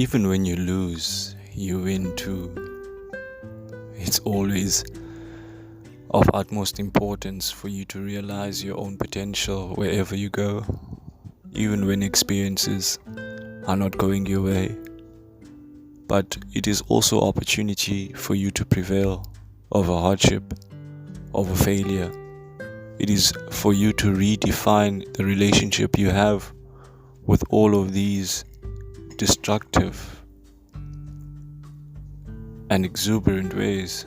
Even when you lose, you win too. It's always of utmost importance for you to realize your own potential wherever you go, even when experiences are not going your way. But it is also opportunity for you to prevail over hardship, over failure. It is for you to redefine the relationship you have with all of these destructive and exuberant ways.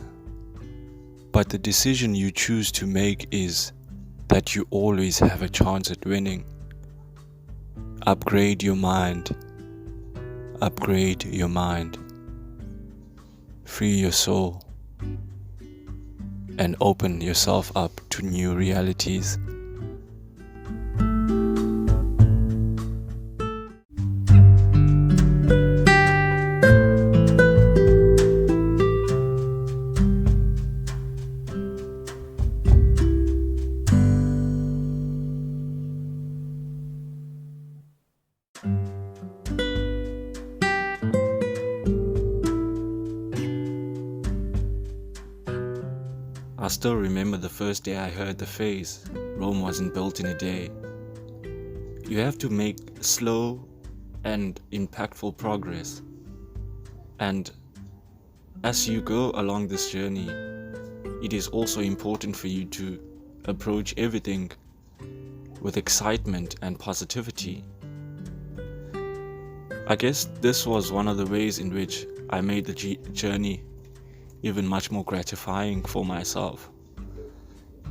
But the decision you choose to make is that you always have a chance at winning. Upgrade your mind. Upgrade your mind. Free your soul. And open yourself up to new realities. I still remember the first day I heard the phrase, Rome wasn't built in a day. You have to make slow and impactful progress. And as you go along this journey, it is also important for you to approach everything with excitement and positivity. I guess this was one of the ways in which I made the journey even much more gratifying for myself.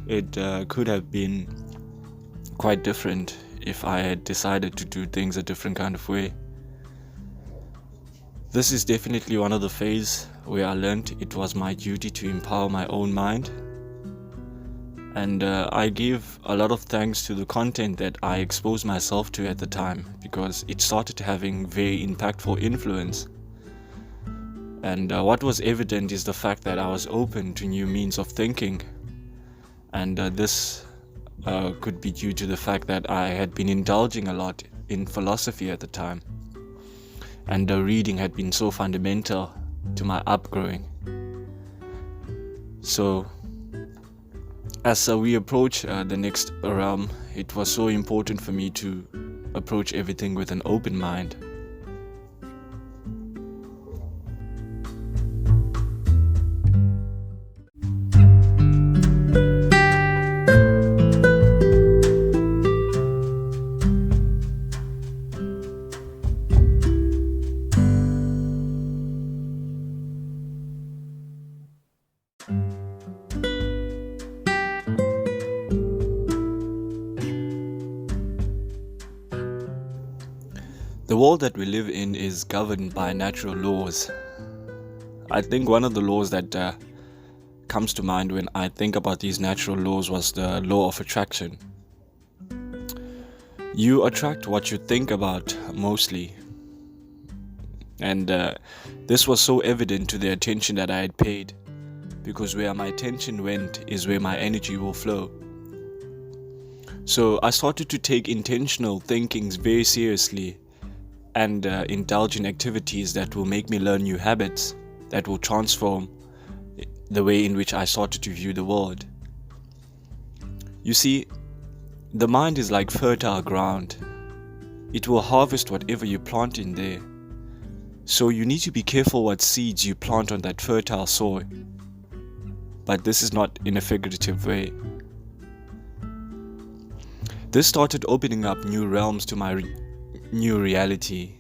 It could have been quite different if I had decided to do things a different kind of way. This is definitely one of the phases where I learned it was my duty to empower my own mind. And I give a lot of thanks to the content that I exposed myself to at the time, because it started having very impactful influence. And what was evident is the fact that I was open to new means of thinking. And this could be due to the fact that I had been indulging a lot in philosophy at the time. And reading had been so fundamental to my upgrowing. So, as we approach the next realm, it was so important for me to approach everything with an open mind. The world that we live in is governed by natural laws. I think one of the laws that comes to mind when I think about these natural laws was the law of attraction. You attract what you think about mostly. And this was so evident to the attention that I had paid, because where my attention went is where my energy will flow. So I started to take intentional thinkings very seriously and indulge in activities that will make me learn new habits that will transform the way in which I started to view the world. You see, the mind is like fertile ground. It will harvest whatever you plant in there. So you need to be careful what seeds you plant on that fertile soil. But this is not in a figurative way. This started opening up new realms to my new reality.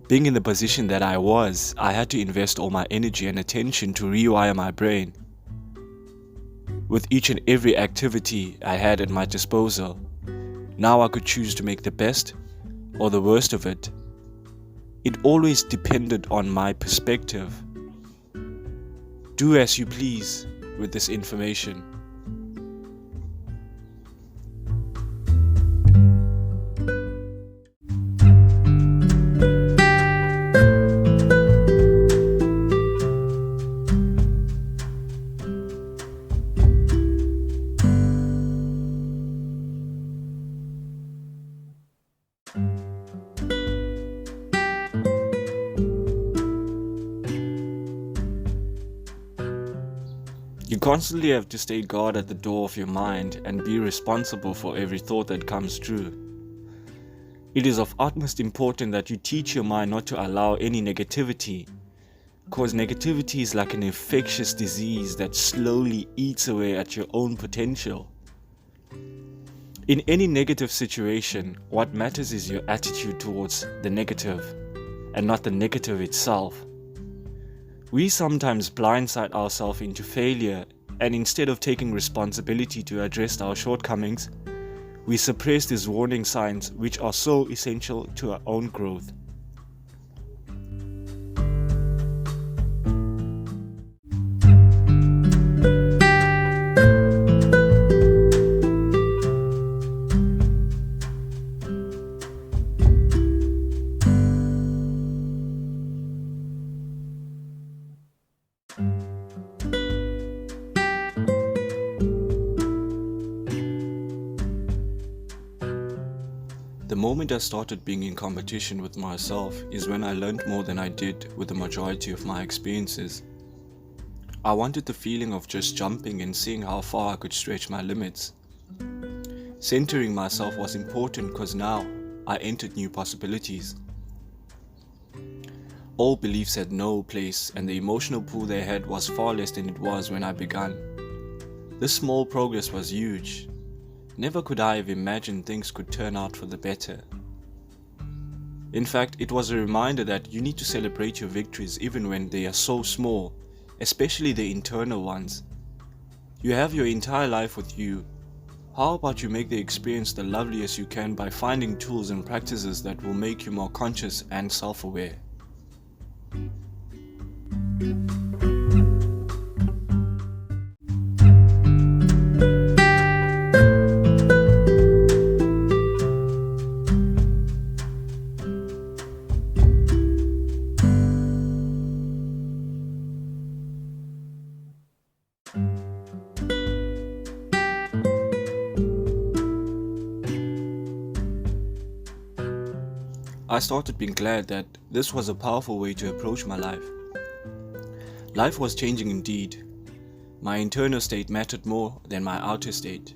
Being in the position that I was, I had to invest all my energy and attention to rewire my brain. With each and every activity I had at my disposal, now I could choose to make the best or the worst of it. It always depended on my perspective. Do as you please with this information. constantly have to stay guard at the door of your mind and be responsible for every thought that comes true. It is of utmost importance that you teach your mind not to allow any negativity, because negativity is like an infectious disease that slowly eats away at your own potential. In any negative situation, what matters is your attitude towards the negative, and not the negative itself. We sometimes blindside ourselves into failure, and instead of taking responsibility to address our shortcomings, we suppress these warning signs which are so essential to our own growth. The moment I started being in competition with myself is when I learned more than I did with the majority of my experiences. I wanted the feeling of just jumping and seeing how far I could stretch my limits. Centering myself was important because now I entered new possibilities. Old beliefs had no place, and the emotional pull they had was far less than it was when I began. This small progress was huge. Never could I have imagined things could turn out for the better. In fact, it was a reminder that you need to celebrate your victories even when they are so small, especially the internal ones. You have your entire life with you. How about you make the experience the loveliest you can by finding tools and practices that will make you more conscious and self-aware? I started being glad that this was a powerful way to approach my life. Life was changing indeed. My internal state mattered more than my outer state.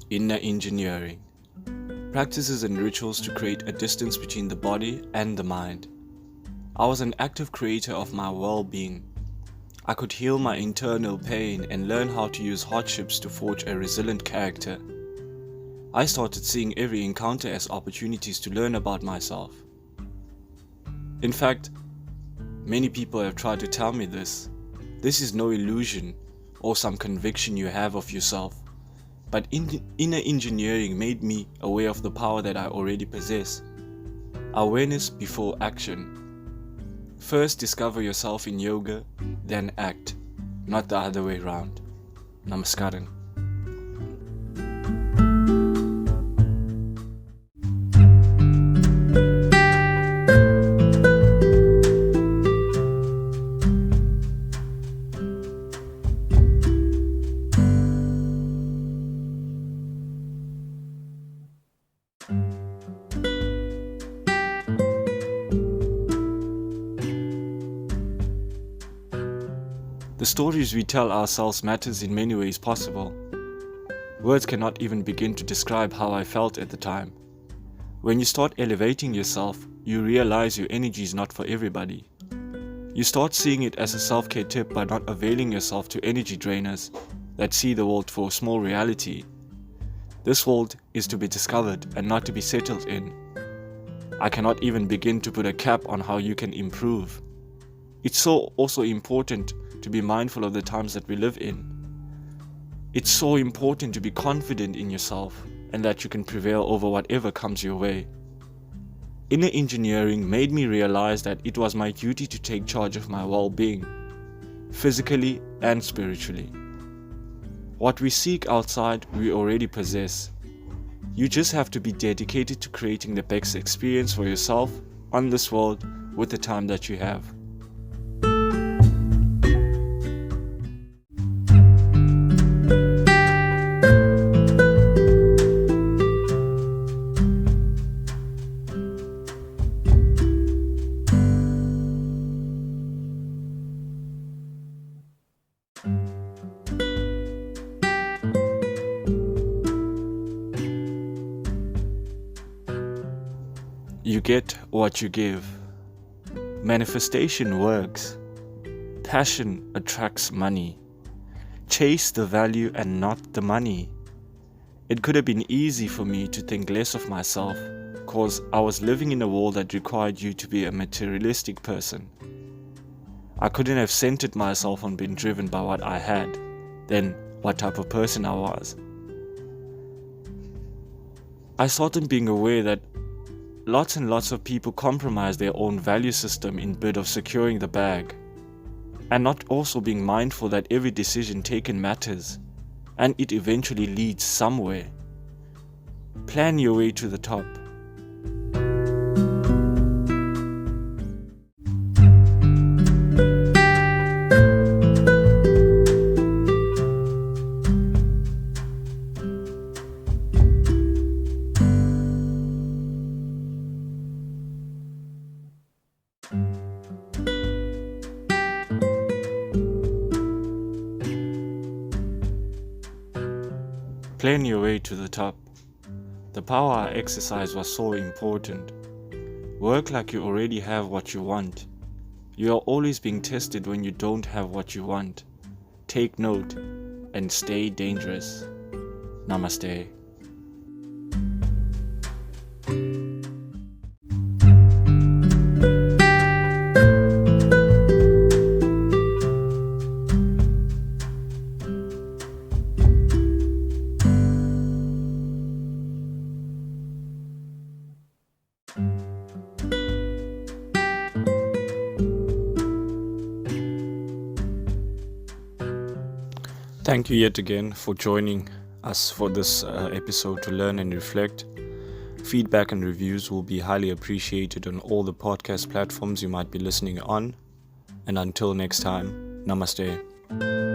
Inner engineering. Practices and rituals to create a distance between the body and the mind. I was an active creator of my well-being. I could heal my internal pain and learn how to use hardships to forge a resilient character. I started seeing every encounter as opportunities to learn about myself. In fact, many people have tried to tell me this. This is no illusion or some conviction you have of yourself, but inner engineering made me aware of the power that I already possess. Awareness before action. First discover yourself in yoga, then act, not the other way around. Namaskaram. The stories we tell ourselves matters in many ways possible. Words cannot even begin to describe how I felt at the time. When you start elevating yourself, you realize your energy is not for everybody. You start seeing it as a self-care tip by not availing yourself to energy drainers that see the world for a small reality. This world is to be discovered and not to be settled in. I cannot even begin to put a cap on how you can improve. It's so also important to be mindful of the times that we live in. It's so important to be confident in yourself and that you can prevail over whatever comes your way. Inner engineering made me realize that it was my duty to take charge of my well-being, physically and spiritually. What we seek outside, we already possess. You just have to be dedicated to creating the best experience for yourself on this world with the time that you have. You get what you give. Manifestation works. Passion attracts money. Chase the value and not the money. It could have been easy for me to think less of myself because I was living in a world that required you to be a materialistic person. I couldn't have centered myself on being driven by what I had, then what type of person I was. I started being aware that lots and lots of people compromise their own value system in bid of securing the bag, and not also being mindful that every decision taken matters, and it eventually leads somewhere. Plan your way to the top. Plan your way to the top. The power I exercised was so important. Work like you already have what you want. You are always being tested when you don't have what you want. Take note and stay dangerous. Namaste. Thank you yet again for joining us for this episode to learn and reflect. Feedback and reviews will be highly appreciated on all the podcast platforms you might be listening on. And until next time, namaste.